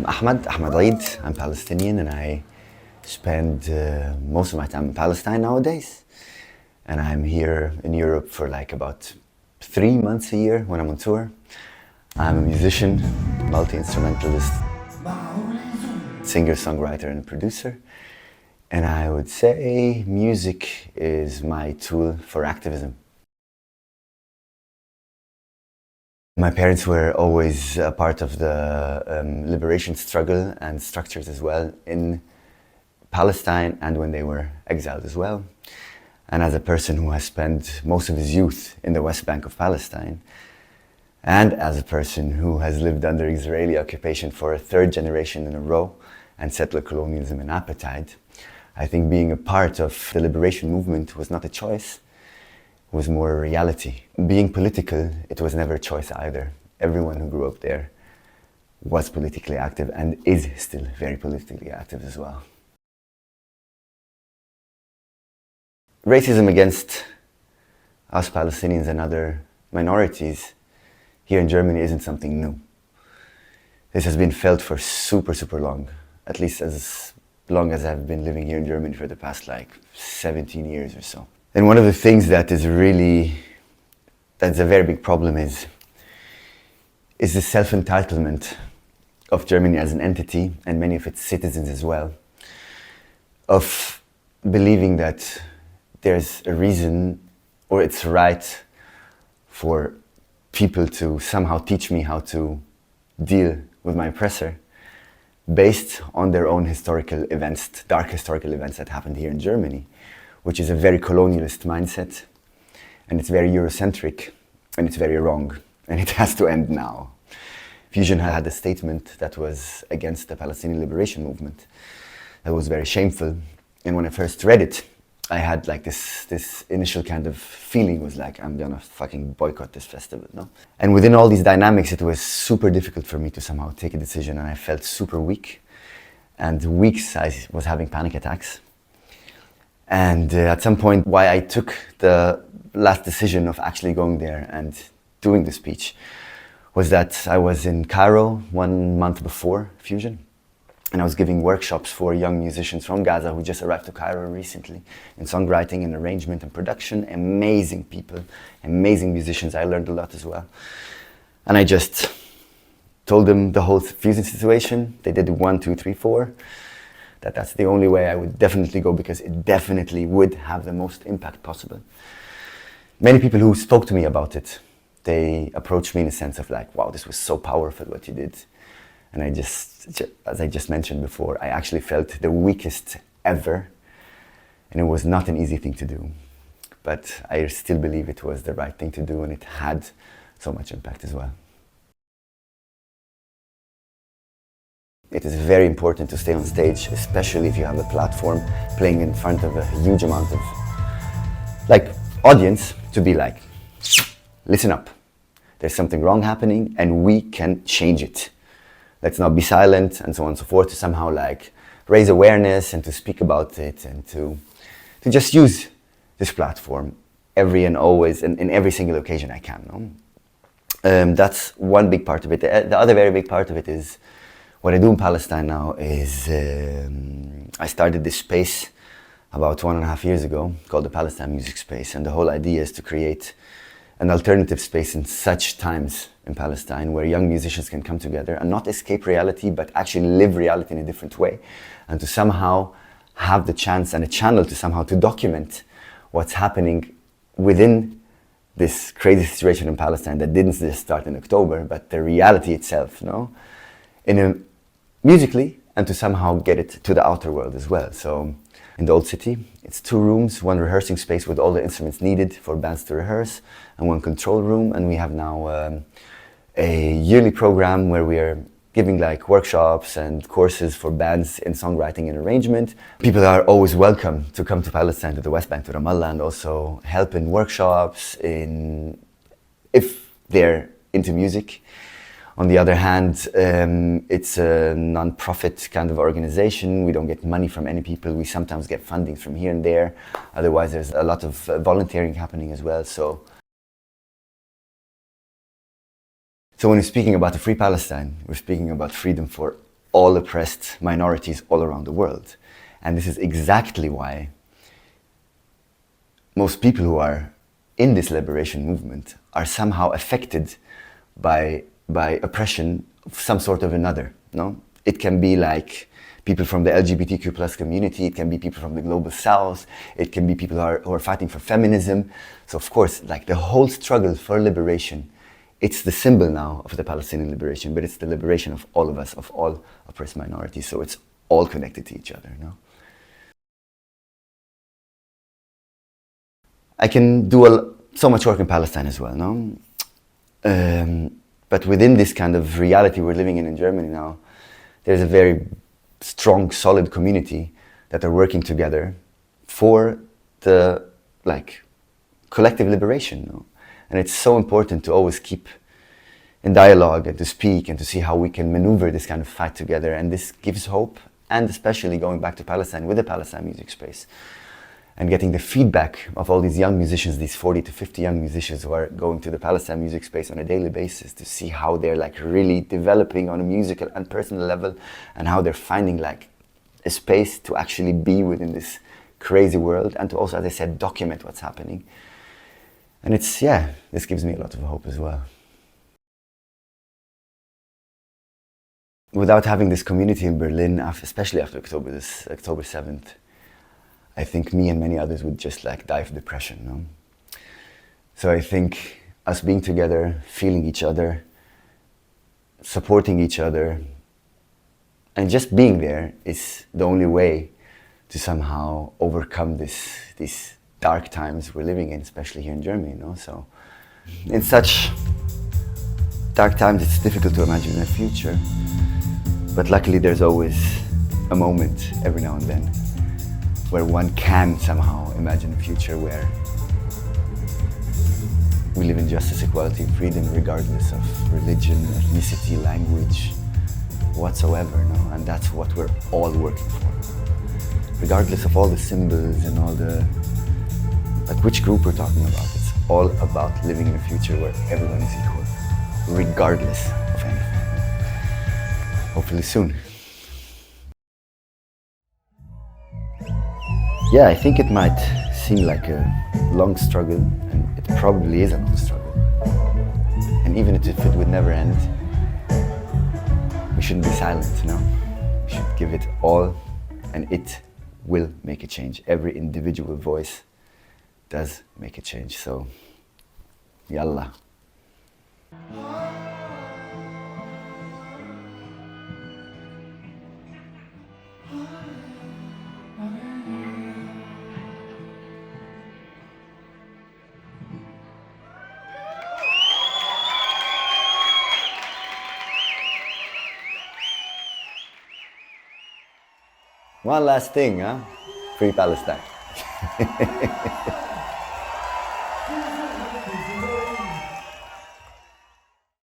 Ahmed Eid. I'm Palestinian and I spend most of my time in Palestine nowadays. And I'm here in Europe for like about 3 months a year when I'm on tour. I'm a musician, multi-instrumentalist, singer, songwriter and producer. And I would say music is my tool for activism. My parents were always a part of the liberation struggle and structures as well in Palestine and when they were exiled as well. And as a person who has spent most of his youth in the Westbank of Palestine, and as a person who has lived under Israeli occupation for a third generation in a row and settler colonialism and apartheid, I think being a part of the liberation movement was not a choice. Was more a reality. Being political, it was never a choice either. Everyone who grew up there was politically active and is still very politically active as well. Racism against us Palestinians and other minorities here in Germany isn't something new. This has been felt for super long, at least as long as I've been living here in Germany for the past like 17 years or so. And one of the things that's a very big problem is the self-entitlement of Germany as an entity and many of its citizens as well, of believing that there's a reason or it's right for people to somehow teach me how to deal with my oppressor based on their own historical events, dark historical events that happened here in Germany, which is a very colonialist mindset, and it's very Eurocentric, and it's very wrong, and it has to end now. Fusion had a statement that was against the Palestinian liberation movement. That was very shameful, and when I first read it, I had like this initial kind of feeling was like, I'm gonna fucking boycott this festival, no? And within all these dynamics, it was super difficult for me to somehow take a decision, and I felt super weak, and weeks I was having panic attacks. And at some point, why I took the last decision of actually going there and doing the speech was that I was in Cairo 1 month before Fusion, and I was giving workshops for young musicians from Gaza who just arrived to Cairo recently in songwriting and arrangement and production. Amazing people, amazing musicians. I learned a lot as well. And I just told them the whole Fusion situation. They did 1, 2, 3, 4. That's the only way I would definitely go, because it definitely would have the most impact possible. Many people who spoke to me about it, they approached me in a sense of like, wow, this was so powerful what you did. And I just, as I just mentioned before, I actually felt the weakest ever. And it was not an easy thing to do. But I still believe it was the right thing to do, and it had so much impact as well. It is very important to stay on stage, especially if you have a platform playing in front of a huge amount of audience, to be like, listen up. There's something wrong happening and we can change it. Let's not be silent, and so on and so forth, to somehow raise awareness and to speak about it and to just use this platform every and always and in every single occasion I can. No? That's one big part of it. The other very big part of it is what I do in Palestine now is I started this space about 1.5 years ago called the Palestine Music Space, and the whole idea is to create an alternative space in such times in Palestine where young musicians can come together and not escape reality but actually live reality in a different way, and to somehow have the chance and a channel to somehow to document what's happening within this crazy situation in Palestine that didn't just start in October, but the reality itself, no? Musically, and to somehow get it to the outer world as well. So in the old city, it's 2 rooms, 1 rehearsing space with all the instruments needed for bands to rehearse, and 1 control room. And we have now a yearly program where we are giving workshops and courses for bands in songwriting and arrangement. People are always welcome to come to Palestine, to the Westbank, to Ramallah, and also help in workshops if they're into music. On the other hand, it's a non-profit kind of organization. We don't get money from any people. We sometimes get funding from here and there. Otherwise, there's a lot of volunteering happening as well. So when we're speaking about a free Palestine, we're speaking about freedom for all oppressed minorities all around the world. And this is exactly why most people who are in this liberation movement are somehow affected by oppression of some sort of another. No? It can be like people from the LGBTQ plus community, it can be people from the global south, it can be people who are fighting for feminism. So of course, like the whole struggle for liberation, it's the symbol now of the Palestinian liberation, but it's the liberation of all of us, of all oppressed minorities. So it's all connected to each other. No? I can do so much work in Palestine as well, no? But within this kind of reality we're living in Germany now, there's a very strong, solid community that are working together for the collective liberation. No? And it's so important to always keep in dialogue and to speak and to see how we can maneuver this kind of fight together. And this gives hope, and especially going back to Palestine with the Palestine music space and getting the feedback of all these young musicians, these 40 to 50 young musicians who are going to the Palestine music space on a daily basis to see how they're really developing on a musical and personal level, and how they're finding a space to actually be within this crazy world, and to also, as I said, document what's happening. And this gives me a lot of hope as well. Without having this community in Berlin, especially after October 7th, I think me and many others would just die of depression. No? So I think us being together, feeling each other, supporting each other, and just being there is the only way to somehow overcome these dark times we're living in, especially here in Germany. No? So in such dark times, it's difficult to imagine a future. But luckily, there's always a moment every now and then where one can somehow imagine a future where we live in justice, equality, and freedom, regardless of religion, ethnicity, language, whatsoever. No? And that's what we're all working for. Regardless of all the symbols and all the, which group we're talking about, it's all about living in a future where everyone is equal, regardless of anything. Hopefully soon. Yeah, I think it might seem like a long struggle, and it probably is a long struggle. And even if it would never end, we shouldn't be silent, no? We should give it all, and it will make a change. Every individual voice does make a change, so yallah. One last thing, huh? Free Palestine.